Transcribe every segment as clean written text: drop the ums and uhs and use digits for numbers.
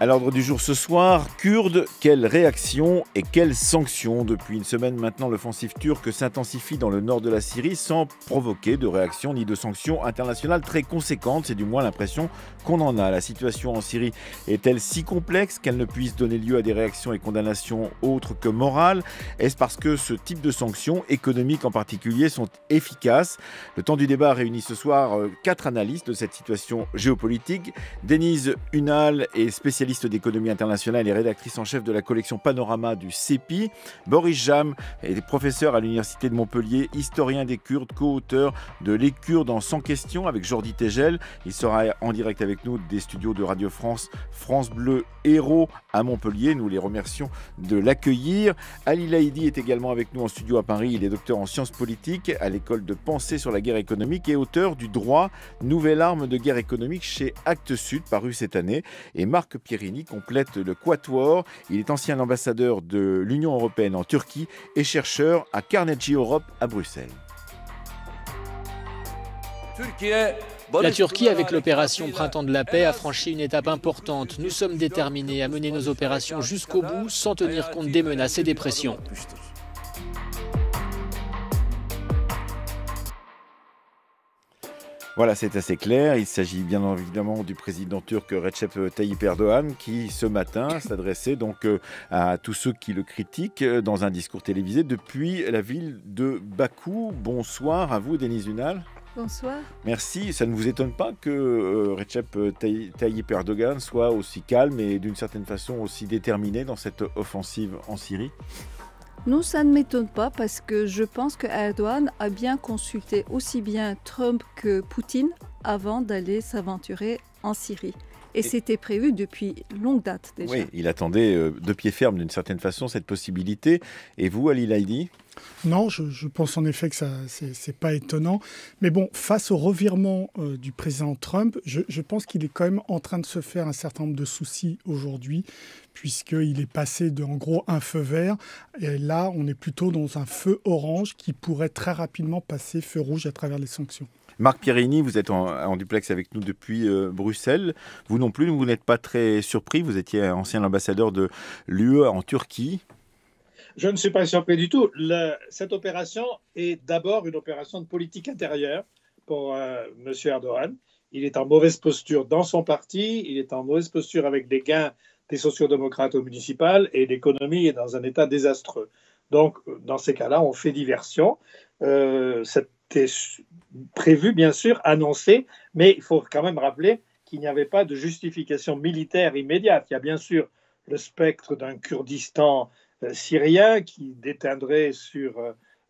À l'ordre du jour ce soir, Kurdes, quelle réaction et quelles sanctions? Depuis une semaine maintenant, l'offensive turque s'intensifie dans le nord de la Syrie sans provoquer de réaction ni de sanctions internationales très conséquentes. C'est du moins l'impression qu'on en a. La situation en Syrie est-elle si complexe qu'elle ne puisse donner lieu à des réactions et condamnations autres que morales? Est-ce parce que ce type de sanctions, économiques en particulier, sont efficaces? Le temps du débat réunit ce soir 4 analystes de cette situation géopolitique. Denise Hunal est spécialiste d'économie internationale et rédactrice en chef de la collection Panorama du CEPI. Boris Jam est professeur à l'université de Montpellier, historien des Kurdes, co-auteur de Les Kurdes en 100 questions avec Jordi Tegel. Il sera en direct avec nous des studios de Radio France, France Bleu Héros à Montpellier. Nous les remercions de l'accueillir. Ali Laïdi est également avec nous en studio à Paris. Il est docteur en sciences politiques à l'école de pensée sur la guerre économique et auteur du Droit, nouvelle arme de guerre économique chez Actes Sud, paru cette année. Et Marc Pierrini complète le quatuor. Il est ancien ambassadeur de l'Union européenne en Turquie et chercheur à Carnegie Europe à Bruxelles. La Turquie, avec l'opération Printemps de la Paix, a franchi une étape importante. Nous sommes déterminés à mener nos opérations jusqu'au bout sans tenir compte des menaces et des pressions. Voilà, c'est assez clair. Il s'agit bien évidemment du président turc Recep Tayyip Erdogan qui, ce matin, s'adressait donc à tous ceux qui le critiquent dans un discours télévisé depuis la ville de Bakou. Bonsoir à vous, Denise Hunal. Bonsoir. Merci. Ça ne vous étonne pas que Recep Tayyip Erdogan soit aussi calme et d'une certaine façon aussi déterminé dans cette offensive en Syrie ? Non, ça ne m'étonne pas parce que je pense que Erdogan a bien consulté aussi bien Trump que Poutine avant d'aller s'aventurer en Syrie. Et c'était prévu depuis longue date déjà. Oui, il attendait de pied ferme d'une certaine façon cette possibilité. Et vous, Ali Laïdi ? Non, je pense en effet que c'est pas étonnant. Mais bon, face au revirement du président Trump, je pense qu'il est quand même en train de se faire un certain nombre de soucis aujourd'hui, puisqu'il est passé de, en gros, un feu vert. Et là, on est plutôt dans un feu orange qui pourrait très rapidement passer feu rouge à travers les sanctions. Marc Pierrini, vous êtes en duplex avec nous depuis Bruxelles. Vous non plus, vous n'êtes pas très surpris. Vous étiez ancien ambassadeur de l'UE en Turquie. Je ne suis pas surpris du tout. Cette opération est d'abord une opération de politique intérieure pour M. Erdogan. Il est en mauvaise posture dans son parti, il est en mauvaise posture avec des gains des sociodémocrates au municipal et l'économie est dans un état désastreux. Donc, dans ces cas-là, on fait diversion. C'était prévu, bien sûr, annoncé, mais il faut quand même rappeler qu'il n'y avait pas de justification militaire immédiate. Il y a bien sûr le spectre d'un Kurdistan syrien qui déteindrait sur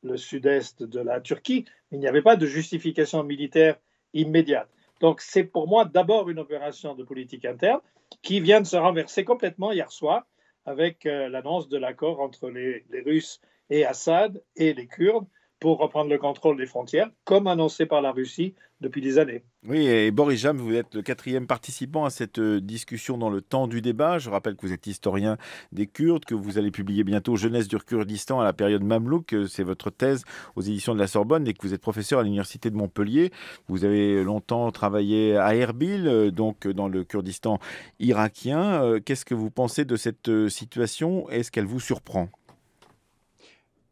le sud-est de la Turquie, mais il n'y avait pas de justification militaire immédiate. Donc c'est pour moi d'abord une opération de politique interne qui vient de se renverser complètement hier soir avec l'annonce de l'accord entre les Russes et Assad et les Kurdes pour reprendre le contrôle des frontières, comme annoncé par la Russie depuis des années. Oui, et Boris Jam, vous êtes le 4e participant à cette discussion dans le temps du débat. Je rappelle que vous êtes historien des Kurdes, que vous allez publier bientôt Jeunesse du Kurdistan à la période Mamelouk. C'est votre thèse aux éditions de la Sorbonne et que vous êtes professeur à l'université de Montpellier. Vous avez longtemps travaillé à Erbil, donc dans le Kurdistan irakien. Qu'est-ce que vous pensez de cette situation? Est-ce qu'elle vous surprend ?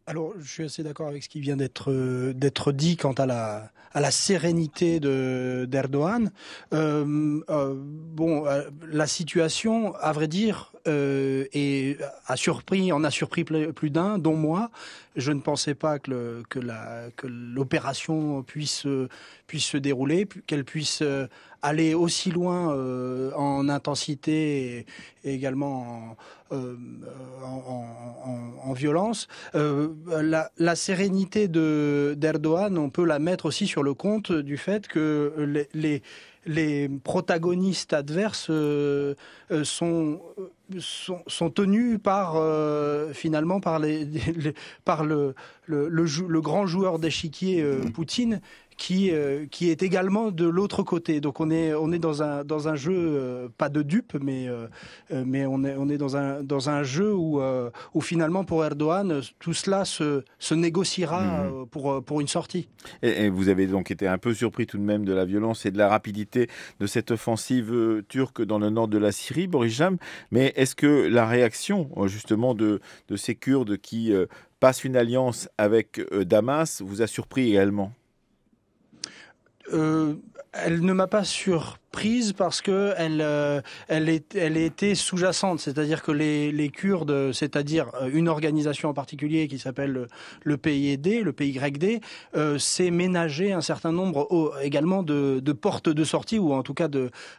Alors, je suis assez d'accord avec ce qui vient d'être dit quant à la sérénité d'Erdogan. La situation, à vrai dire, en a surpris plus d'un, dont moi. Je ne pensais pas que l'opération puisse se dérouler, qu'elle puisse aller aussi loin en intensité et également en violence. La sérénité d'Erdogan, on peut la mettre aussi sur le compte du fait que les protagonistes adverses sont tenus finalement par le grand joueur d'échiquier Poutine, qui est également de l'autre côté. Donc on est dans un jeu, pas de dupe, mais on est dans un jeu où finalement pour Erdogan, tout cela se négociera pour une sortie. Et vous avez donc été un peu surpris tout de même de la violence et de la rapidité de cette offensive turque dans le nord de la Syrie, Boris Jam. Mais est-ce que la réaction justement de ces Kurdes qui passent une alliance avec Damas vous a surpris également ? Elle ne m'a pas surprise parce que elle était sous-jacente, c'est-à-dire que les Kurdes, c'est-à-dire une organisation en particulier qui s'appelle le PYD, le PYD, s'est ménagé un certain nombre également de portes de sortie ou en tout cas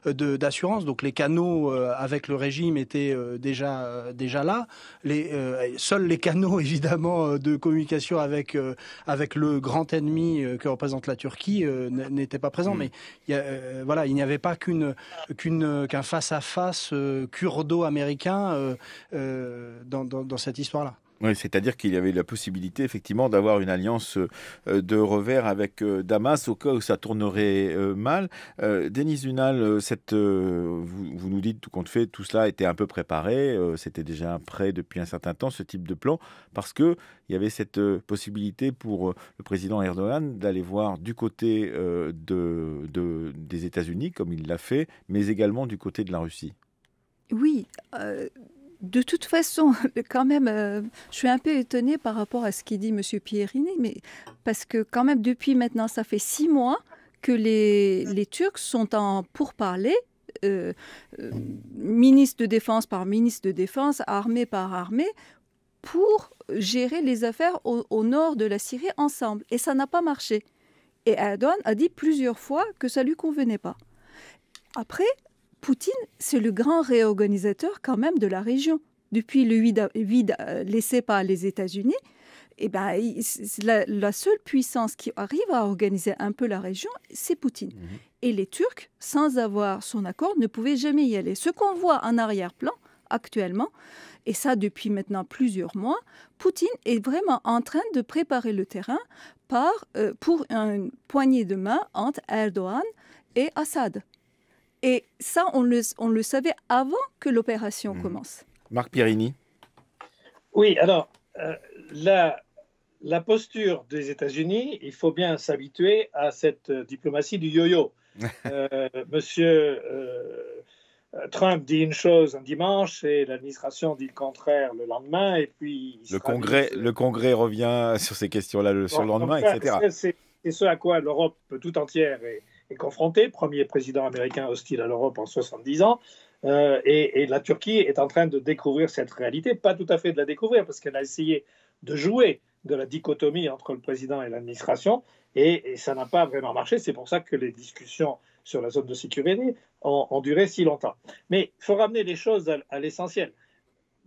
d'assurance. Donc les canaux avec le régime étaient déjà là. Seuls les canaux évidemment de communication avec le grand ennemi que représente la Turquie n'étaient pas présents. Mais il n'y avait pas qu'un face-à-face kurdo-américain dans cette histoire-là. Oui, c'est-à-dire qu'il y avait la possibilité effectivement d'avoir une alliance de revers avec Damas au cas où ça tournerait mal. Denis Zunal, vous nous dites tout compte fait, tout cela était un peu préparé, c'était déjà prêt depuis un certain temps ce type de plan, parce qu'il y avait cette possibilité pour le président Erdogan d'aller voir du côté des États-Unis, comme il l'a fait, mais également du côté de la Russie. Oui, de toute façon, quand même, je suis un peu étonnée par rapport à ce qu'est dit M. Pierini, mais parce que quand même, depuis maintenant, ça fait 6 mois que les Turcs sont en pourparlers, ministre de défense par ministre de défense, armée par armée, pour gérer les affaires au nord de la Syrie ensemble. Et ça n'a pas marché. Et Erdogan a dit plusieurs fois que ça ne lui convenait pas. Après, Poutine, c'est le grand réorganisateur quand même de la région. Depuis le vide laissé par les États-Unis, la seule puissance qui arrive à organiser un peu la région, c'est Poutine. Et les Turcs, sans avoir son accord, ne pouvaient jamais y aller. Ce qu'on voit en arrière-plan actuellement, et ça depuis maintenant plusieurs mois, Poutine est vraiment en train de préparer le terrain pour une poignée de main entre Erdogan et Assad. Et ça, on le savait avant que l'opération commence. Marc Pierini. Oui, alors, la posture des États-Unis, il faut bien s'habituer à cette diplomatie du yo-yo. Monsieur Trump dit une chose un dimanche et l'administration dit le contraire le lendemain. Et puis le Congrès revient sur ces questions-là sur le lendemain, etc. C'est ce à quoi l'Europe tout entière est confrontée. Premier président américain hostile à l'Europe en 70 ans. Et la Turquie est en train de découvrir cette réalité. Pas tout à fait de la découvrir, parce qu'elle a essayé de jouer de la dichotomie entre le président et l'administration. Et ça n'a pas vraiment marché. C'est pour ça que les discussions sur la zone de sécurité ont duré si longtemps. Mais il faut ramener les choses à l'essentiel.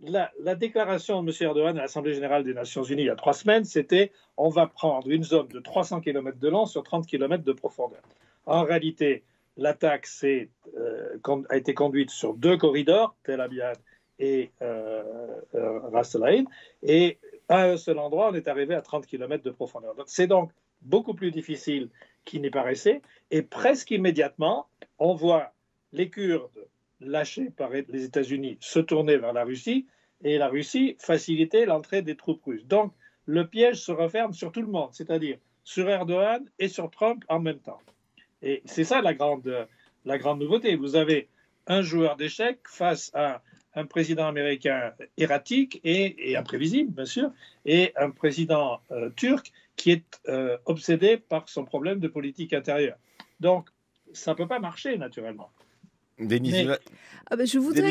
La déclaration de M. Erdogan à l'Assemblée générale des Nations unies il y a 3 semaines, c'était « on va prendre une zone de 300 km de long sur 30 km de profondeur ». En réalité, l'attaque a été conduite sur 2 corridors, Tel Abyad et Ras El Ain, et à un seul endroit, on est arrivé à 30 km de profondeur. C'est donc beaucoup plus difficile qu'il n'y paraissait, et presque immédiatement, on voit les Kurdes lâchés par les États-Unis se tourner vers la Russie, et la Russie faciliter l'entrée des troupes russes. Donc, le piège se referme sur tout le monde, c'est-à-dire sur Erdogan et sur Trump en même temps. Et c'est ça la grande nouveauté. Vous avez un joueur d'échecs face à un président américain erratique et imprévisible, bien sûr, et un président turc qui est obsédé par son problème de politique intérieure. Donc, ça ne peut pas marcher, naturellement. Denis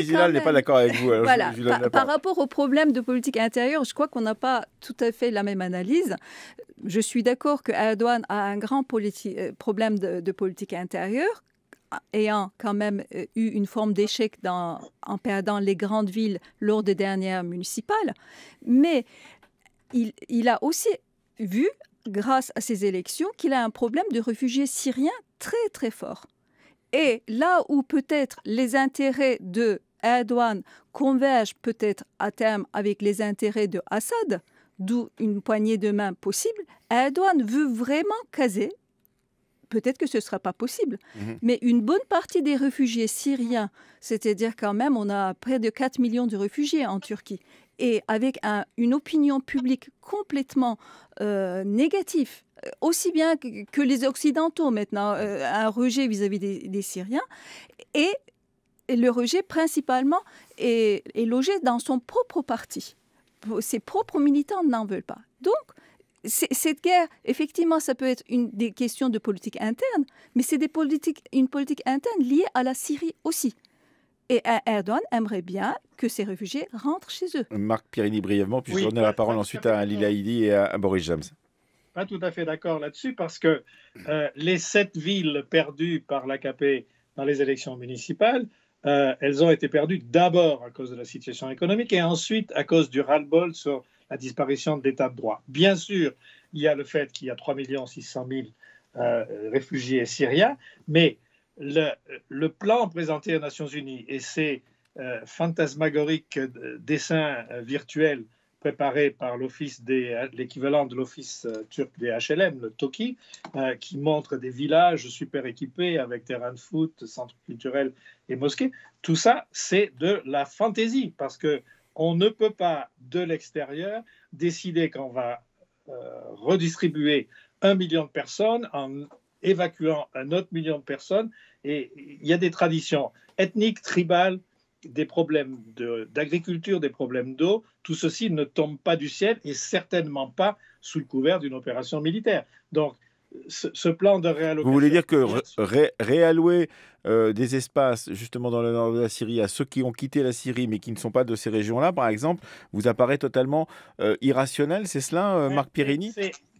Zunal n'est pas d'accord avec vous. Alors voilà, par rapport au problème de politique intérieure, je crois qu'on n'a pas tout à fait la même analyse. Je suis d'accord que Erdogan a un grand problème de politique intérieure, ayant quand même eu une forme d'échec en perdant les grandes villes lors des dernières municipales. Mais il a aussi vu, grâce à ces élections, qu'il a un problème de réfugiés syriens très très fort. Et là où peut-être les intérêts de Erdogan convergent peut-être à terme avec les intérêts de Assad, d'où une poignée de main possible, Erdogan veut vraiment caser peut-être que ce ne sera pas possible. Mais une bonne partie des réfugiés syriens, c'est-à-dire quand même, on a près de 4 millions de réfugiés en Turquie, et avec une opinion publique complètement négative, aussi bien que les Occidentaux maintenant, un rejet vis-à-vis des Syriens, et le rejet principalement est logé dans son propre parti. Ses propres militants n'en veulent pas. Donc, cette guerre, effectivement, ça peut être des questions de politique interne, mais c'est une politique interne liée à la Syrie aussi. Et Erdogan aimerait bien que ces réfugiés rentrent chez eux. Marc Pierini, brièvement, puis je donne la parole ensuite à Ali Laïdi et à Boris James. Pas tout à fait d'accord là-dessus, parce que les 7 villes perdues par l'AKP dans les élections municipales, elles ont été perdues d'abord à cause de la situation économique et ensuite à cause du ras-le-bol sur la disparition de l'état de droit. Bien sûr, il y a le fait qu'il y a 3 600 000 réfugiés syriens, mais le plan présenté aux Nations Unies et ces fantasmagoriques dessins virtuels préparés par l'équivalent de l'office turc des HLM, le TOKİ, qui montre des villages super équipés avec terrain de foot, centres culturels et mosquées. Tout ça, c'est de la fantaisie, parce qu'on ne peut pas, de l'extérieur, décider qu'on va redistribuer 1 million de personnes en évacuant un autre million de personnes. Et il y a des traditions ethniques, tribales, des problèmes d'agriculture, des problèmes d'eau. Tout ceci ne tombe pas du ciel et certainement pas sous le couvert d'une opération militaire. Donc, ce plan de réallocation... Vous voulez dire que réallouer des espaces, justement dans le nord de la Syrie, à ceux qui ont quitté la Syrie mais qui ne sont pas de ces régions-là, par exemple, vous apparaît totalement irrationnel, c'est cela, Marc Pierini ?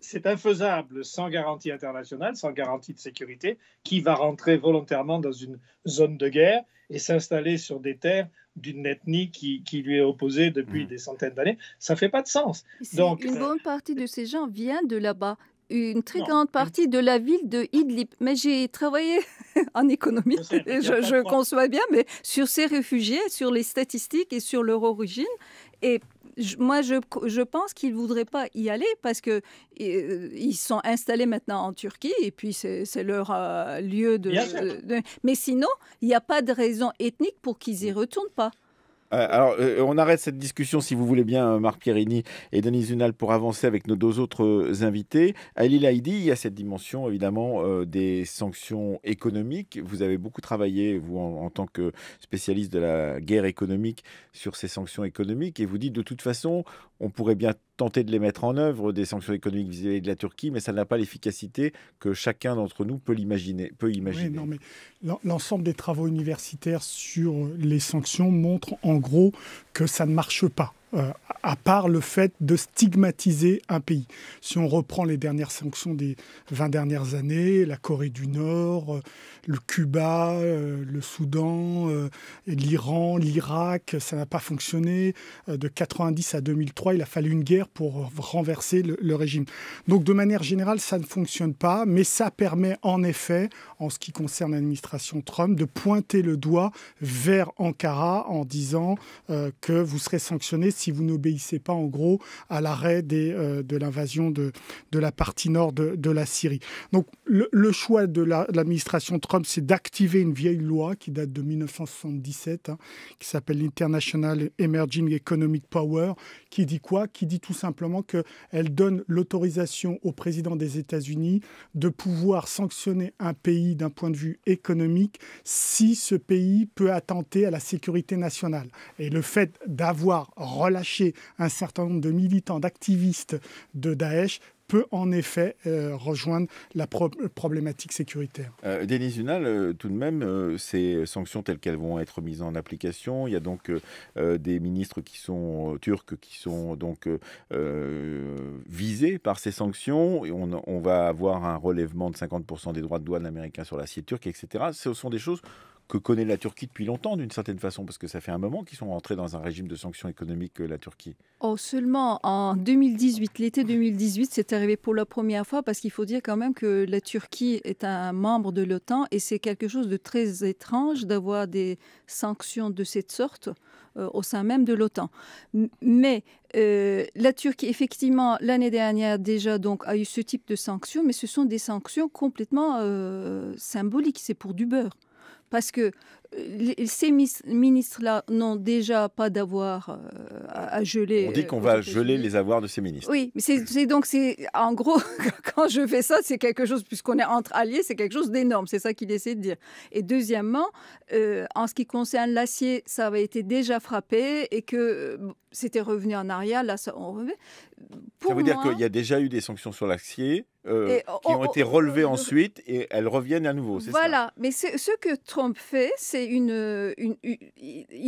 C'est infaisable sans garantie internationale, sans garantie de sécurité. Qui va rentrer volontairement dans une zone de guerre et s'installer sur des terres d'une ethnie qui lui est opposée depuis des centaines d'années? Ça ne fait pas de sens. Donc, une bonne partie de ces gens vient de là-bas. Une très grande partie de la ville de Idlib. Mais j'ai travaillé en économie, je conçois bien, mais sur ces réfugiés, sur les statistiques et sur leur origine. Et moi, je pense qu'ils ne voudraient pas y aller parce qu'ils sont installés maintenant en Turquie et puis c'est leur lieu de... Mais sinon, il n'y a pas de raison ethnique pour qu'ils n'y retournent pas. Alors, on arrête cette discussion, si vous voulez bien, Marc Pierini et Denis Zunal, pour avancer avec nos 2 autres invités. Ali Laïdi, il y a cette dimension, évidemment, des sanctions économiques. Vous avez beaucoup travaillé, vous, en tant que spécialiste de la guerre économique, sur ces sanctions économiques. Et vous dites, de toute façon, on pourrait bien tenter de les mettre en œuvre, des sanctions économiques vis-à-vis de la Turquie, mais ça n'a pas l'efficacité que chacun d'entre nous peut imaginer. Oui, non, mais l'ensemble des travaux universitaires sur les sanctions montrent en gros que ça ne marche pas. À part le fait de stigmatiser un pays. Si on reprend les dernières sanctions des 20 dernières années, la Corée du Nord, le Cuba, le Soudan, l'Iran, l'Irak, ça n'a pas fonctionné. De 90 à 2003, il a fallu une guerre pour renverser le régime. Donc de manière générale, ça ne fonctionne pas, mais ça permet en effet, en ce qui concerne l'administration Trump, de pointer le doigt vers Ankara en disant que vous serez sanctionné si vous n'obéissez pas en gros à l'arrêt de l'invasion de la partie nord de la Syrie. Donc le choix de l'administration Trump, c'est d'activer une vieille loi qui date de 1977, qui s'appelle l'International Emerging Economic Power, qui dit quoi ? Qui dit tout simplement qu'elle donne l'autorisation au président des États-Unis de pouvoir sanctionner un pays d'un point de vue économique si ce pays peut attenter à la sécurité nationale. Et le fait d'avoir relâché un certain nombre de militants, d'activistes de Daesh peut en effet rejoindre la problématique sécuritaire. Denis Zunal, tout de même, ces sanctions telles qu'elles vont être mises en application, il y a donc des ministres qui sont turcs qui sont donc visés par ces sanctions. Et on va avoir un relèvement de 50% des droits de douane américains sur l'acier turc, etc. Ce sont des choses que connaît la Turquie depuis longtemps, d'une certaine façon, parce que ça fait un moment qu'ils sont rentrés dans un régime de sanctions économiques, la Turquie. Oh, seulement en 2018, l'été 2018, c'est arrivé pour la première fois parce qu'il faut dire quand même que la Turquie est un membre de l'OTAN et c'est quelque chose de très étrange d'avoir des sanctions de cette sorte au sein même de l'OTAN. Mais la Turquie, effectivement, l'année dernière déjà donc, a eu ce type de sanctions, mais ce sont des sanctions complètement symboliques, c'est pour du beurre. Parce que ces ministres-là n'ont déjà pas d'avoir à geler. On dit qu'on va geler les avoirs de ces ministres. Oui, mais c'est en gros, quand je fais ça, c'est quelque chose, puisqu'on est entre alliés, c'est quelque chose d'énorme. C'est ça qu'il essaie de dire. Et deuxièmement, en ce qui concerne l'acier, ça avait été déjà frappé et que c'était revenu en arrière. Là, on revient. Ça veut dire qu'il y a déjà eu des sanctions sur l'acier qui ont été relevées ensuite et elles reviennent à nouveau. Voilà, mais ce que Trump fait, c'est il ne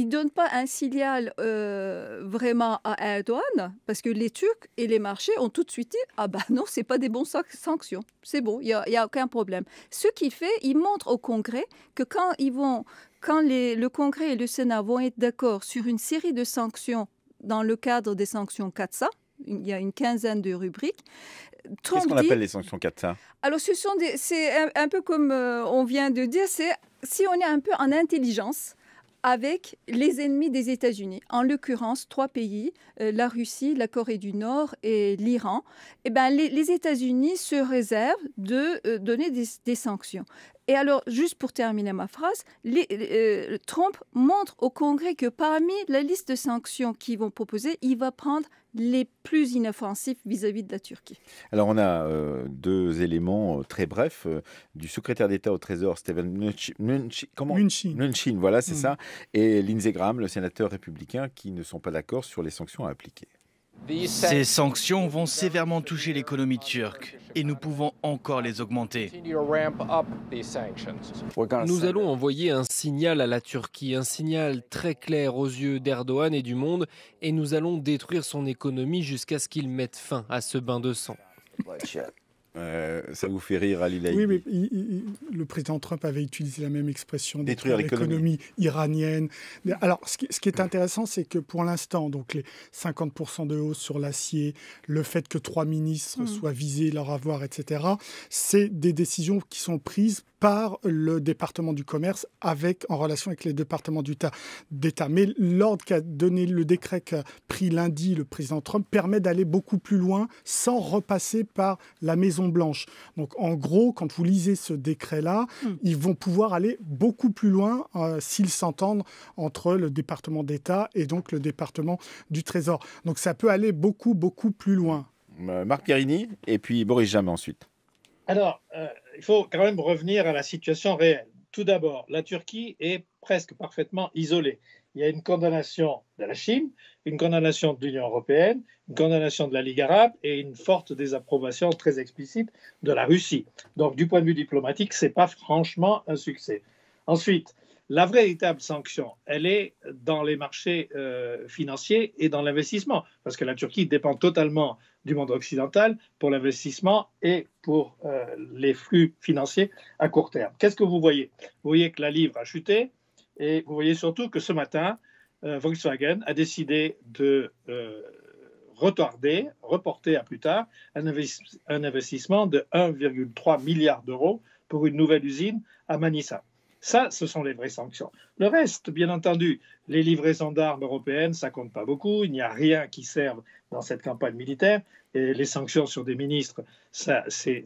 donne pas un signal vraiment à Erdogan, parce que les Turcs et les marchés ont tout de suite dit « Ah ben non, ce n'est pas des bonnes sanctions, c'est bon, il n'y a aucun problème ». Ce qu'il fait, il montre au Congrès que quand le Congrès et le Sénat vont être d'accord sur une série de sanctions dans le cadre des sanctions CAATSA, il y a une quinzaine de rubriques. Qu'est-ce qu'on appelle les sanctions CAATSA? Alors, c'est un peu comme on vient de dire, c'est si on est un peu en intelligence avec les ennemis des États-Unis, en l'occurrence 3 pays, la Russie, la Corée du Nord et l'Iran, eh ben, les États-Unis se réservent de donner des sanctions. Et alors, juste pour terminer ma phrase, Trump montre au Congrès que parmi la liste de sanctions qu'ils vont proposer, il va prendre les plus inoffensifs vis-à-vis de la Turquie. Alors, on a 2 éléments très brefs du secrétaire d'État au Trésor, Steven Mnuchin, voilà, c'est ça, et Lindsey Graham, le sénateur républicain, qui ne sont pas d'accord sur les sanctions à appliquer. Ces sanctions vont sévèrement toucher l'économie turque et nous pouvons encore les augmenter. Nous allons envoyer un signal à la Turquie, un signal très clair aux yeux d'Erdogan et du monde, et nous allons détruire son économie jusqu'à ce qu'il mette fin à ce bain de sang. Ça vous fait rire, Ali Laïdi? Oui, mais le président Trump avait utilisé la même expression, détruire l'économie iranienne. Alors, ce qui est intéressant, c'est que pour l'instant, donc les 50% de hausse sur l'acier, le fait que 3 ministres soient visés, leur avoir, etc., c'est des décisions qui sont prises par le département du commerce en relation avec les départements d'État. Mais l'ordre qu'a donné, le décret qu'a pris lundi le président Trump permet d'aller beaucoup plus loin sans repasser par la Maison-Blanche. Donc en gros, quand vous lisez ce décret-là, ils vont pouvoir aller beaucoup plus loin s'ils s'entendent entre le département d'État et donc le département du Trésor. Donc ça peut aller beaucoup, beaucoup plus loin. Marc Pierini et puis Boris Jamme ensuite. Alors, il faut quand même revenir à la situation réelle. Tout d'abord, la Turquie est presque parfaitement isolée. Il y a une condamnation de la Chine, une condamnation de l'Union européenne, une condamnation de la Ligue arabe et une forte désapprobation très explicite de la Russie. Donc, du point de vue diplomatique, ce n'est pas franchement un succès. Ensuite, la véritable sanction, elle est dans les marchés financiers et dans l'investissement, parce que la Turquie dépend totalement du monde occidental pour l'investissement et pour les flux financiers à court terme. Qu'est-ce que vous voyez? Vous voyez que la livre a chuté et vous voyez surtout que ce matin, Volkswagen a décidé de reporter à plus tard un investissement de 1,3 milliard d'euros pour une nouvelle usine à Manisa. Ça, ce sont les vraies sanctions. Le reste, bien entendu, les livraisons d'armes européennes, ça compte pas beaucoup. Il n'y a rien qui serve dans cette campagne militaire. Et les sanctions sur des ministres, ça, c'est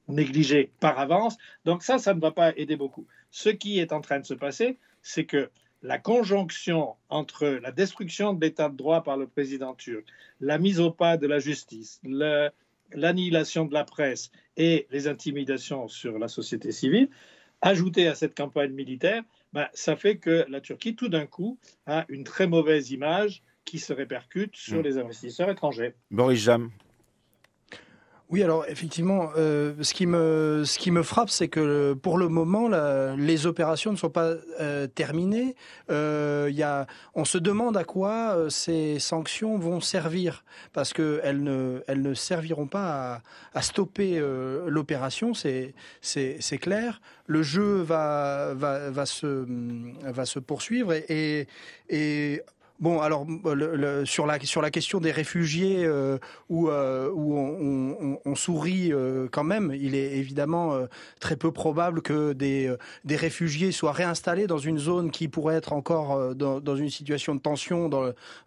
négligé par avance. Donc ça ne va pas aider beaucoup. Ce qui est en train de se passer, c'est que la conjonction entre la destruction de l'état de droit par le président turc, la mise au pas de la justice, l'annihilation de la presse et les intimidations sur la société civile, ajouté à cette campagne militaire, ça fait que la Turquie, tout d'un coup, a une très mauvaise image qui se répercute sur les investisseurs étrangers. Boris Jamme. Oui, alors effectivement, ce qui me frappe, c'est que pour le moment, les opérations ne sont pas terminées. On se demande à quoi ces sanctions vont servir, parce qu'elles ne serviront pas à stopper l'opération, c'est clair. Le jeu va se poursuivre et bon, alors sur la question des réfugiés, où on sourit quand même, il est évidemment très peu probable que des réfugiés soient réinstallés dans une zone qui pourrait être encore dans une situation de tension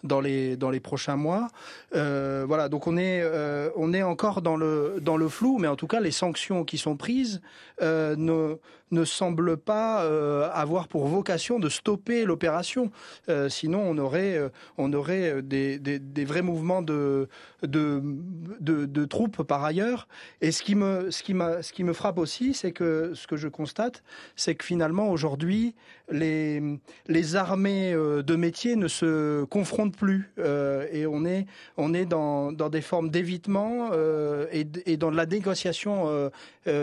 dans les prochains mois. Voilà, donc on est encore dans le flou, mais en tout cas les sanctions qui sont prises ne semblent pas avoir pour vocation de stopper l'opération. Sinon, on aurait des vrais mouvements de troupes par ailleurs. Et ce qui me frappe aussi, c'est que ce que je constate, c'est que finalement aujourd'hui, les armées de métier ne se confrontent plus, et on est dans des formes d'évitement et dans de la négociation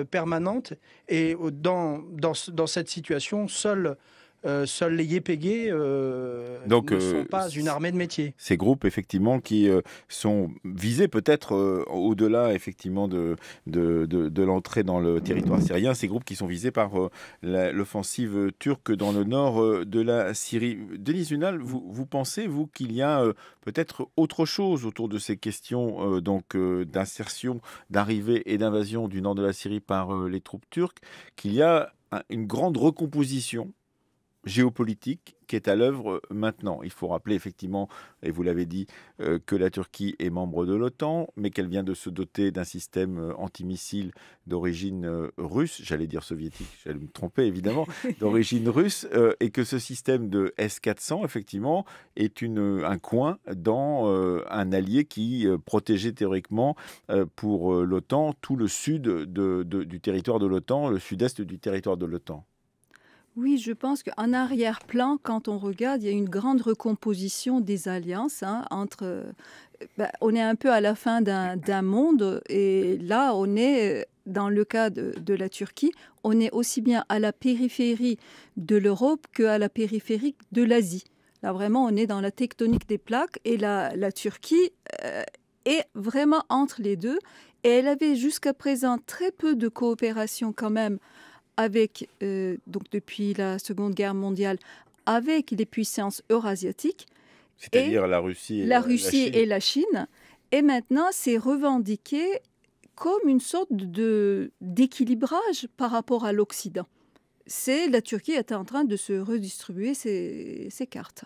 permanente. Et dans cette situation, seuls les yépégués ne sont pas une armée de métier. Ces groupes, effectivement, qui sont visés peut-être au-delà, effectivement, de l'entrée dans le territoire syrien, ces groupes qui sont visés par l'offensive turque dans le nord de la Syrie. Denis Zunal, vous pensez, vous, qu'il y a peut-être autre chose autour de ces questions d'insertion, d'arrivée et d'invasion du nord de la Syrie par les troupes turques, qu'il y a une grande recomposition géopolitique qui est à l'œuvre maintenant. Il faut rappeler effectivement, et vous l'avez dit, que la Turquie est membre de l'OTAN, mais qu'elle vient de se doter d'un système antimissile d'origine russe, j'allais dire soviétique, j'allais me tromper évidemment, d'origine russe, et que ce système de S-400, effectivement, est un coin dans un allié qui protégeait théoriquement pour l'OTAN tout le sud du territoire de l'OTAN, le sud-est du territoire de l'OTAN. Oui, je pense qu'en arrière-plan, quand on regarde, il y a une grande recomposition des alliances entre... on est un peu à la fin d'un monde et là, on est, dans le cas de la Turquie, on est aussi bien à la périphérie de l'Europe qu'à la périphérie de l'Asie. Là, vraiment, on est dans la tectonique des plaques et la Turquie est vraiment entre les deux. Et elle avait jusqu'à présent très peu de coopération quand même avec, donc depuis la Seconde Guerre mondiale, avec les puissances eurasiatiques. C'est-à-dire la Russie et la Chine. Et maintenant, c'est revendiqué comme une sorte d'équilibrage par rapport à l'Occident. La Turquie est en train de se redistribuer ses cartes.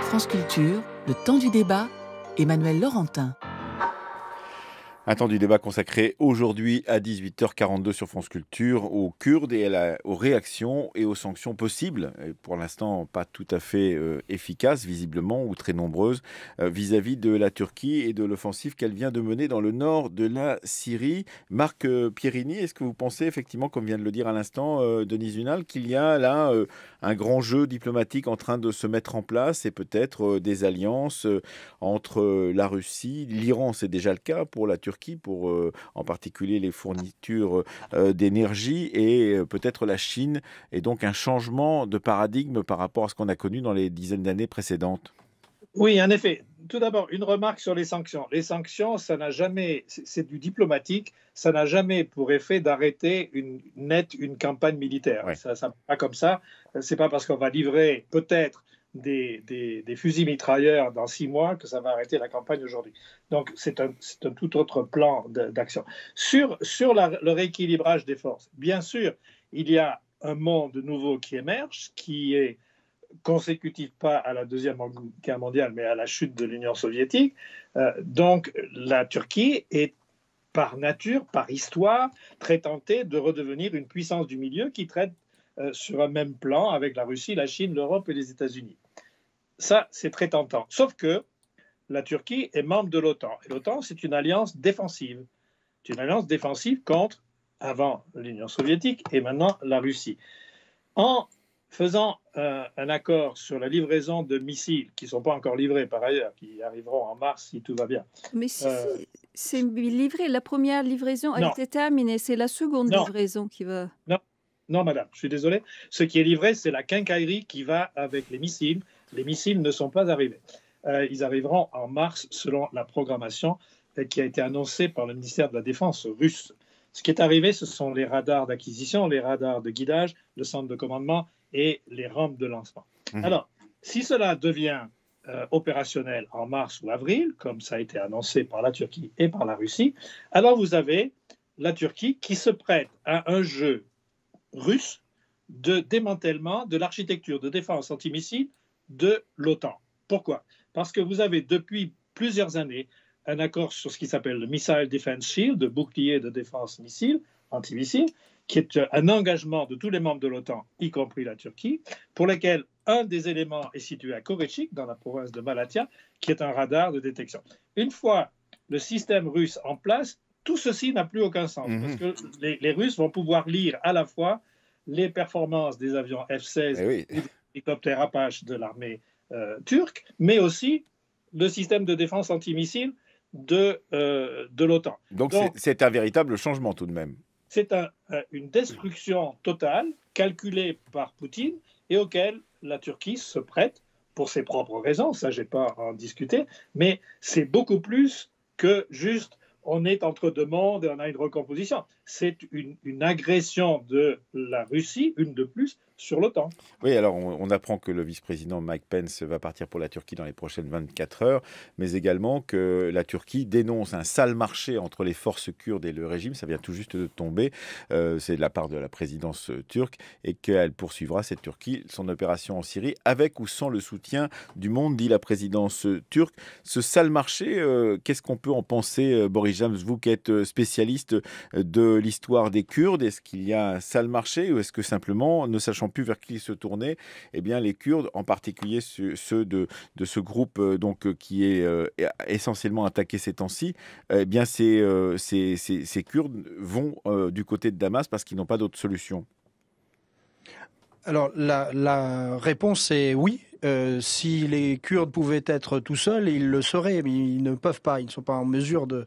France Culture, le temps du débat, Emmanuel Laurentin. Un temps du débat consacré aujourd'hui à 18h42 sur France Culture aux Kurdes et aux réactions et aux sanctions possibles, et pour l'instant pas tout à fait efficaces visiblement ou très nombreuses, vis-à-vis de la Turquie et de l'offensive qu'elle vient de mener dans le nord de la Syrie. Marc Pierini, est-ce que vous pensez effectivement, comme vient de le dire à l'instant Denis Zunal, qu'il y a là un grand jeu diplomatique en train de se mettre en place et peut-être des alliances entre la Russie, l'Iran, c'est déjà le cas pour la Turquie, pour en particulier les fournitures d'énergie, et peut-être la Chine, et donc un changement de paradigme par rapport à ce qu'on a connu dans les dizaines d'années précédentes? Oui, en effet. Tout d'abord, une remarque sur les sanctions. Les sanctions, ça n'a jamais, c'est du diplomatique, ça n'a jamais pour effet d'arrêter une campagne militaire. Ouais. Ça pas comme ça. C'est pas parce qu'on va livrer peut-être des fusils mitrailleurs dans 6 mois que ça va arrêter la campagne aujourd'hui. Donc c'est un tout autre plan d'action. Sur le rééquilibrage des forces, bien sûr, il y a un monde nouveau qui émerge, qui est consécutif pas à la Deuxième Guerre mondiale, mais à la chute de l'Union soviétique. Donc la Turquie est par nature, par histoire, très tentée de redevenir une puissance du milieu qui traite sur un même plan avec la Russie, la Chine, l'Europe et les États-Unis. Ça, c'est très tentant. Sauf que la Turquie est membre de l'OTAN. Et l'OTAN, c'est une alliance défensive. C'est une alliance défensive contre, avant l'Union soviétique et maintenant la Russie. En faisant un accord sur la livraison de missiles, qui ne sont pas encore livrés par ailleurs, qui arriveront en mars si tout va bien. Mais si, c'est livré. La première livraison a été terminée. C'est la seconde livraison qui va... Non, madame, je suis désolé. Ce qui est livré, c'est la quincaillerie qui va avec les missiles. Les missiles ne sont pas arrivés. Ils arriveront en mars selon la programmation qui a été annoncée par le ministère de la Défense russe. Ce qui est arrivé, ce sont les radars d'acquisition, les radars de guidage, le centre de commandement et les rampes de lancement. Alors, si cela devient opérationnel en mars ou avril, comme ça a été annoncé par la Turquie et par la Russie, alors vous avez la Turquie qui se prête à un jeu russe de démantèlement de l'architecture de défense antimissile de l'OTAN. Pourquoi? Parce que vous avez depuis plusieurs années un accord sur ce qui s'appelle le Missile Defense Shield, le bouclier de défense missile, antimissile, qui est un engagement de tous les membres de l'OTAN, y compris la Turquie, pour lequel un des éléments est situé à Koreçik, dans la province de Malatya, qui est un radar de détection. Une fois le système russe en place, tout ceci n'a plus aucun sens, parce que les Russes vont pouvoir lire à la fois les performances des avions F-16 et des hélicoptères Apache de l'armée turque, mais aussi le système de défense antimissile de l'OTAN. Donc c'est un véritable changement tout de même. C'est une destruction totale calculée par Poutine et auquel la Turquie se prête pour ses propres raisons, ça je n'ai pas à en discuter, mais c'est beaucoup plus que juste on est entre deux mondes et on a une recomposition. C'est une agression de la Russie, une de plus, sur l'OTAN. Oui, alors on apprend que le vice-président Mike Pence va partir pour la Turquie dans les prochaines 24 heures, mais également que la Turquie dénonce un sale marché entre les forces kurdes et le régime. Ça vient tout juste de tomber, c'est de la part de la présidence turque, et qu'elle poursuivra, cette Turquie, son opération en Syrie, avec ou sans le soutien du monde, dit la présidence turque. Ce sale marché, qu'est-ce qu'on peut en penser, Boris James, vous qui êtes spécialiste de l'histoire des Kurdes? Est-ce qu'il y a un sale marché, ou est-ce que simplement, ne sachant plus vers qui se tourner, eh bien les Kurdes, en particulier ceux de ce groupe qui est essentiellement attaqué ces temps-ci, eh bien ces Kurdes vont du côté de Damas parce qu'ils n'ont pas d'autre solution? Alors la réponse est oui. Si les Kurdes pouvaient être tout seuls, ils le seraient, mais ils ne peuvent pas. Ils ne sont pas en mesure de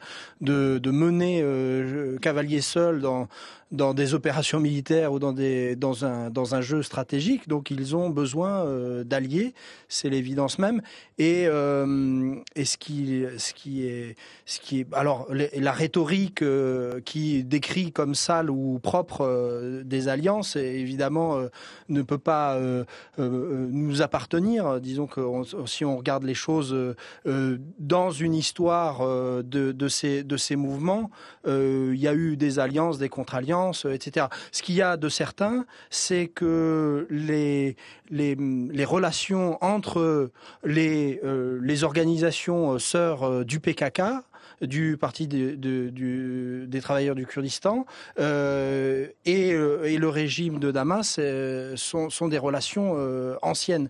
mener cavalier seul dans des opérations militaires ou dans un jeu stratégique. Donc ils ont besoin d'alliés, c'est l'évidence même. Et ce qui est alors la rhétorique qui décrit comme sale ou propre des alliances, évidemment ne peut pas nous appartenir. Disons que si on regarde les choses dans une histoire de ces mouvements, il y a eu des alliances, des contre-alliances, etc. Ce qu'il y a de certain, c'est que les relations entre les organisations sœurs du PKK, du Parti des travailleurs du Kurdistan et le régime de Damas sont des relations anciennes.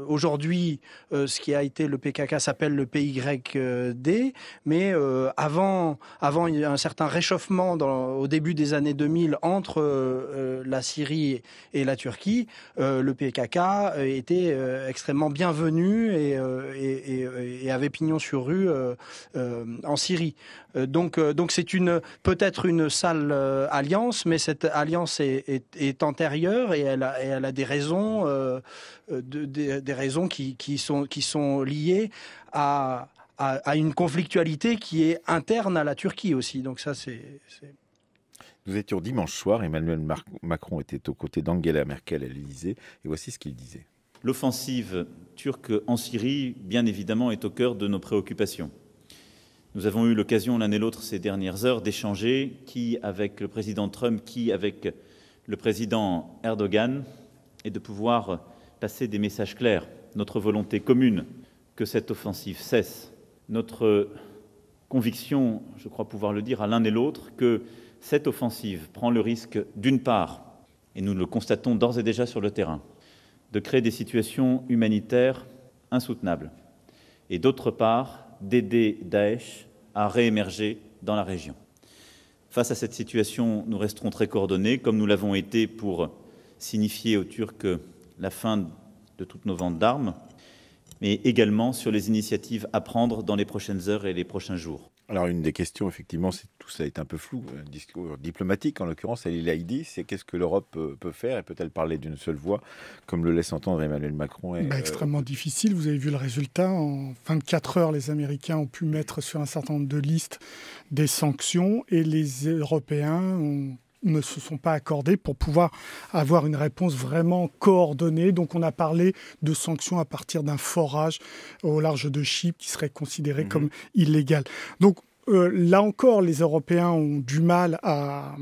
Aujourd'hui, ce qui a été le PKK s'appelle le PYD, mais avant un certain réchauffement au début des années 2000 entre la Syrie et la Turquie, le PKK était extrêmement bienvenu et avait pignon sur rue en Syrie. Donc c'est peut-être une sale alliance, mais cette alliance est antérieure et elle a des raisons, des raisons qui sont liées à une conflictualité qui est interne à la Turquie aussi. Donc ça c'est... Nous étions dimanche soir, Emmanuel Macron était aux côtés d'Angela Merkel à l'Élysée, et voici ce qu'il disait. L'offensive turque en Syrie, bien évidemment, est au cœur de nos préoccupations. Nous avons eu l'occasion l'un et l'autre ces dernières heures d'échanger, qui avec le président Trump, qui avec le président Erdogan, et de pouvoir passer des messages clairs. Notre volonté commune que cette offensive cesse. Notre conviction, je crois pouvoir le dire à l'un et l'autre, que cette offensive prend le risque, d'une part, et nous le constatons d'ores et déjà sur le terrain, de créer des situations humanitaires insoutenables, et d'autre part, d'aider Daesh à réémerger dans la région. Face à cette situation, nous resterons très coordonnés, comme nous l'avons été pour signifier aux Turcs la fin de toutes nos ventes d'armes, mais également sur les initiatives à prendre dans les prochaines heures et les prochains jours. Alors, une des questions, effectivement, tout ça est un peu flou, un discours diplomatique, en l'occurrence, Ali Laïdi, c'est qu'est-ce que l'Europe peut faire et peut-elle parler d'une seule voix, comme le laisse entendre Emmanuel Macron Extrêmement difficile. Vous avez vu le résultat. En 24 heures, les Américains ont pu mettre sur un certain nombre de listes des sanctions et les Européens ne se sont pas accordés pour pouvoir avoir une réponse vraiment coordonnée. Donc on a parlé de sanctions à partir d'un forage au large de Chypre qui serait considéré comme illégal. Donc là encore, les Européens ont du mal à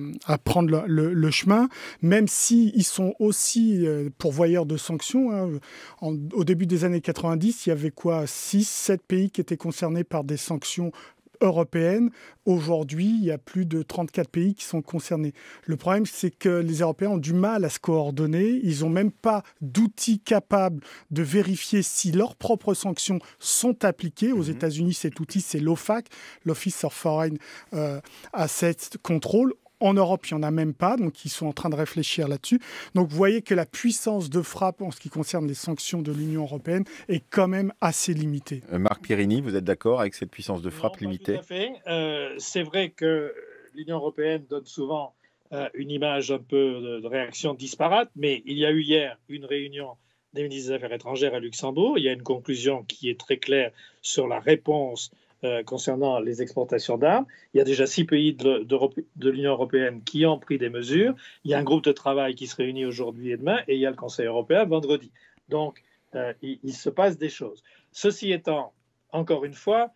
prendre le chemin, même s'ils sont aussi pourvoyeurs de sanctions. Hein. Au début des années 90, il y avait 6-7 pays qui étaient concernés par des sanctions européenne. Aujourd'hui, il y a plus de 34 pays qui sont concernés. Le problème, c'est que les Européens ont du mal à se coordonner. Ils n'ont même pas d'outils capables de vérifier si leurs propres sanctions sont appliquées. Aux États-Unis, cet outil, c'est l'OFAC, l'Office of Foreign Assets Control. En Europe, il n'y en a même pas, donc ils sont en train de réfléchir là-dessus. Donc vous voyez que la puissance de frappe en ce qui concerne les sanctions de l'Union européenne est quand même assez limitée. Marc Pierini, vous êtes d'accord avec cette puissance de frappe limitée ? Tout à fait. C'est vrai que l'Union européenne donne souvent une image un peu de réaction disparate, mais il y a eu hier une réunion des ministres des Affaires étrangères à Luxembourg. Il y a une conclusion qui est très claire sur la réponse concernant les exportations d'armes. Il y a déjà 6 pays de l'Union européenne qui ont pris des mesures. Il y a un groupe de travail qui se réunit aujourd'hui et demain, et il y a le Conseil européen vendredi. Donc, il se passe des choses. Ceci étant, encore une fois,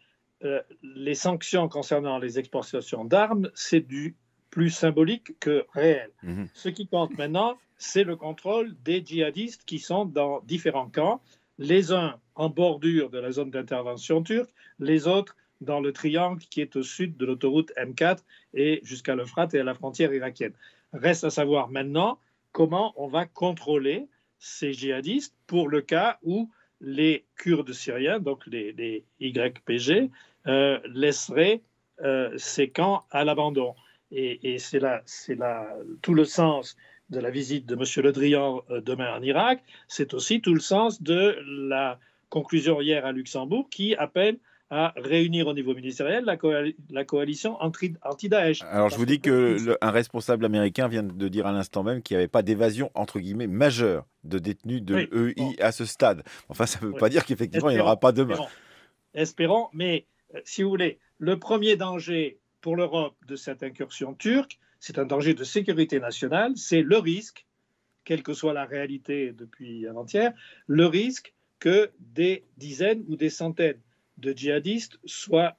les sanctions concernant les exportations d'armes, c'est du plus symbolique que réel. Ce qui compte maintenant, c'est le contrôle des djihadistes qui sont dans différents camps, les uns en bordure de la zone d'intervention turque, les autres dans le triangle qui est au sud de l'autoroute M4 et jusqu'à l'Euphrate et à la frontière irakienne. Reste à savoir maintenant comment on va contrôler ces djihadistes pour le cas où les Kurdes syriens, donc les YPG, laisseraient ces camps à l'abandon. Et c'est là tout le sens de la visite de M. Le Drian demain en Irak. C'est aussi tout le sens de la conclusion hier à Luxembourg qui appelle à réunir au niveau ministériel la coalition anti-Daesh. Alors je vous dis qu'un responsable américain vient de dire à l'instant même qu'il n'y avait pas d'évasion entre guillemets majeure de détenus de l'EI à ce stade. Enfin, ça ne veut pas dire qu'effectivement il n'y en aura pas demain. Espérons, mais si vous voulez, le premier danger pour l'Europe de cette incursion turque, c'est un danger de sécurité nationale, c'est le risque, quelle que soit la réalité depuis avant-hier, le risque que des dizaines ou des centaines de djihadistes soient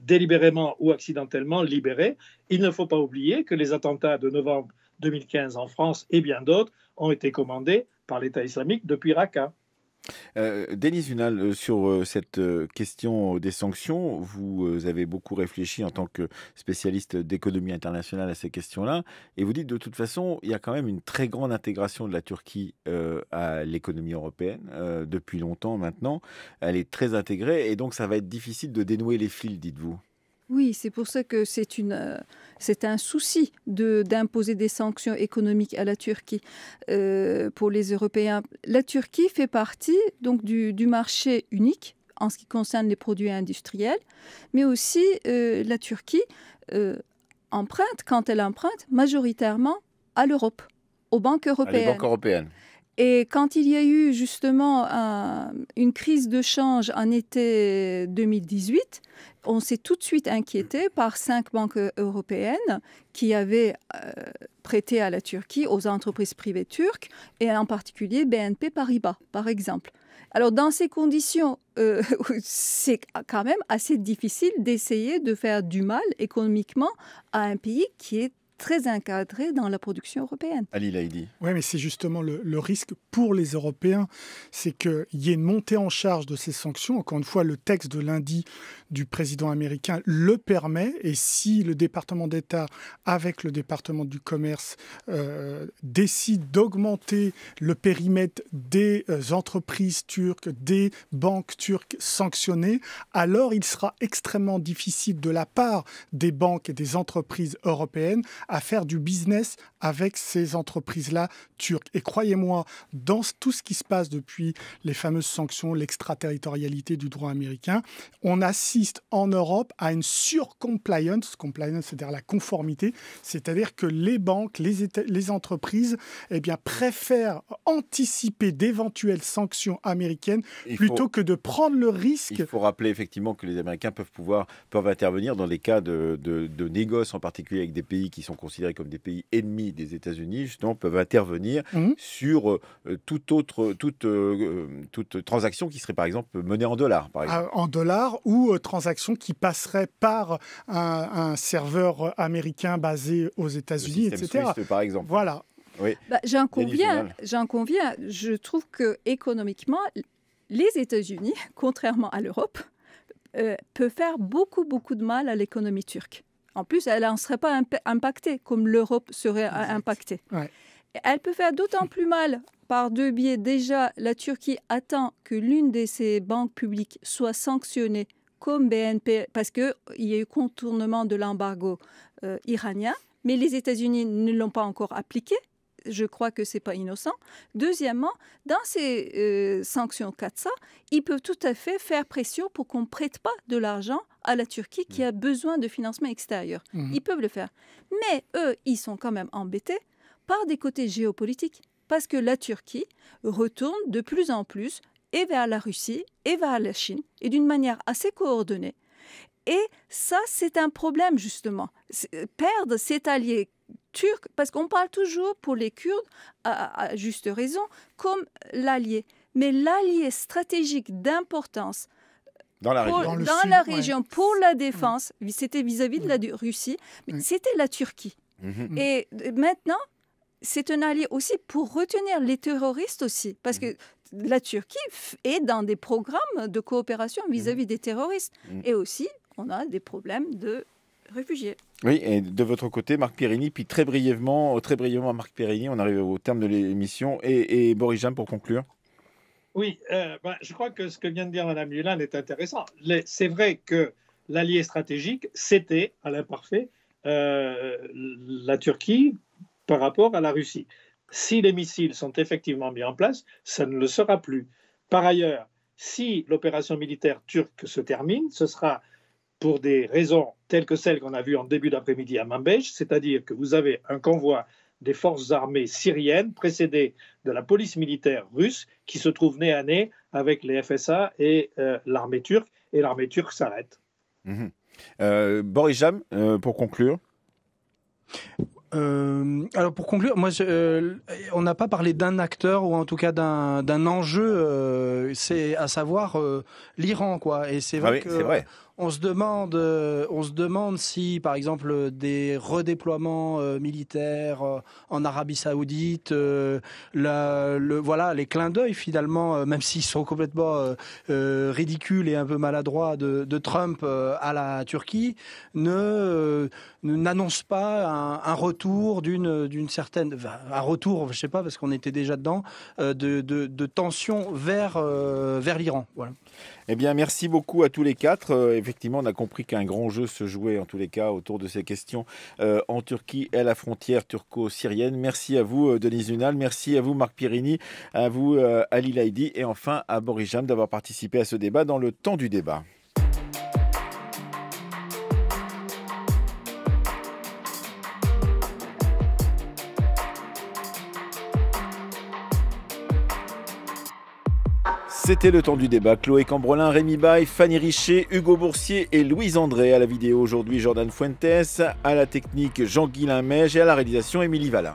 délibérément ou accidentellement libérés. Il ne faut pas oublier que les attentats de novembre 2015 en France et bien d'autres ont été commandés par l'État islamique depuis Raqqa. Denis Zunal, sur cette question des sanctions, vous avez beaucoup réfléchi en tant que spécialiste d'économie internationale à ces questions-là, et vous dites de toute façon, il y a quand même une très grande intégration de la Turquie à l'économie européenne depuis longtemps maintenant. Elle est très intégrée, et donc ça va être difficile de dénouer les fils, dites-vous. Oui, c'est pour ça que c'est un souci d'imposer des sanctions économiques à la Turquie pour les Européens. La Turquie fait partie donc du marché unique en ce qui concerne les produits industriels, mais aussi la Turquie emprunte, quand elle emprunte, majoritairement à l'Europe, aux banques européennes. À les banques européennes. Et quand il y a eu justement une crise de change en été 2018, on s'est tout de suite inquiété par 5 banques européennes qui avaient prêté à la Turquie, aux entreprises privées turques, et en particulier BNP Paribas, par exemple. Alors, dans ces conditions, c'est quand même assez difficile d'essayer de faire du mal économiquement à un pays qui est très encadré dans la production européenne. Ali Laïdi. Oui, mais c'est justement le risque pour les Européens, c'est qu'il y ait une montée en charge de ces sanctions. Encore une fois, le texte de lundi du président américain le permet. Et si le département d'État, avec le département du commerce, décide d'augmenter le périmètre des entreprises turques, des banques turques sanctionnées, alors il sera extrêmement difficile de la part des banques et des entreprises européennes à faire du business avec ces entreprises-là turques. Et croyez-moi, dans tout ce qui se passe depuis les fameuses sanctions, l'extraterritorialité du droit américain, on assiste en Europe à une surcompliance, c'est-à-dire la conformité, c'est-à-dire que les banques, les entreprises préfèrent anticiper d'éventuelles sanctions américaines plutôt que de prendre le risque. Il faut rappeler effectivement que les Américains peuvent intervenir dans des cas de négoce, en particulier avec des pays qui sont considérés comme des pays ennemis des États-Unis, justement, peuvent intervenir sur toute transaction qui serait par exemple menée en dollars. En dollars ou transaction qui passerait par un serveur américain basé aux États-Unis, etc. Swift, par exemple. Voilà. Oui. J'en conviens. Je trouve que économiquement, les États-Unis, contrairement à l'Europe, peuvent faire beaucoup de mal à l'économie turque. En plus, elle n'en serait pas impactée comme l'Europe serait impactée. Ouais. Elle peut faire d'autant plus mal par deux biais. Déjà, la Turquie attend que l'une de ses banques publiques soit sanctionnée comme BNP parce qu'il y a eu contournement de l'embargo iranien, mais les États-Unis ne l'ont pas encore appliqué. Je crois que ce n'est pas innocent. Deuxièmement, dans ces sanctions CAATSA, ils peuvent tout à fait faire pression pour qu'on ne prête pas de l'argent à la Turquie qui a besoin de financement extérieur. Ils peuvent le faire. Mais eux, ils sont quand même embêtés par des côtés géopolitiques parce que la Turquie retourne de plus en plus et vers la Russie et vers la Chine et d'une manière assez coordonnée. Et ça, c'est un problème, justement. Perdre cet allié turc, parce qu'on parle toujours pour les Kurdes, à juste raison, comme l'allié. Mais l'allié stratégique d'importance dans la région, pour la défense, c'était vis-à-vis de la Russie, mais c'était la Turquie. Et maintenant, c'est un allié aussi pour retenir les terroristes aussi, parce que la Turquie est dans des programmes de coopération vis-à-vis des terroristes. Et aussi, on a des problèmes de réfugiés. Oui, et de votre côté, Marc Pierini, puis très brièvement, Marc Pierini, on arrive au terme de l'émission, et Boris Jam pour conclure. Oui, je crois que ce que vient de dire Mme Lulan est intéressant. C'est vrai que l'allié stratégique, c'était, à l'imparfait, la Turquie par rapport à la Russie. Si les missiles sont effectivement mis en place, ça ne le sera plus. Par ailleurs, si l'opération militaire turque se termine, ce sera pour des raisons telles que celles qu'on a vues en début d'après-midi à Manbij, c'est-à-dire que vous avez un convoi des forces armées syriennes précédé de la police militaire russe qui se trouve nez à nez avec les FSA et l'armée turque, et l'armée turque s'arrête. Boris Jam, pour conclure. Alors pour conclure, on n'a pas parlé d'un acteur ou en tout cas d'un enjeu, c'est à savoir l'Iran, quoi. Et c'est vrai c'est vrai. On se demande si, par exemple, des redéploiements militaires en Arabie Saoudite, les clins d'œil finalement, même s'ils sont complètement ridicules et un peu maladroits de Trump à la Turquie, n'annoncent pas un retour d'une certaine, un retour, je sais pas parce qu'on était déjà dedans, de tension vers l'Iran. Voilà. Eh bien, merci beaucoup à tous les quatre. Effectivement, on a compris qu'un grand jeu se jouait, en tous les cas, autour de ces questions en Turquie et à la frontière turco-syrienne. Merci à vous, Denise Lunal. Merci à vous, Marc Pierini. À vous, Ali Laïdi. Et enfin, à Boris Jam d'avoir participé à ce débat dans le temps du débat. C'était le temps du débat. Chloé Cambrelin, Rémi Baye, Fanny Richer, Hugo Boursier et Louise André. À la vidéo aujourd'hui, Jordan Fuentes. À la technique, Jean-Guilain Meige. Et à la réalisation, Émilie Vallin.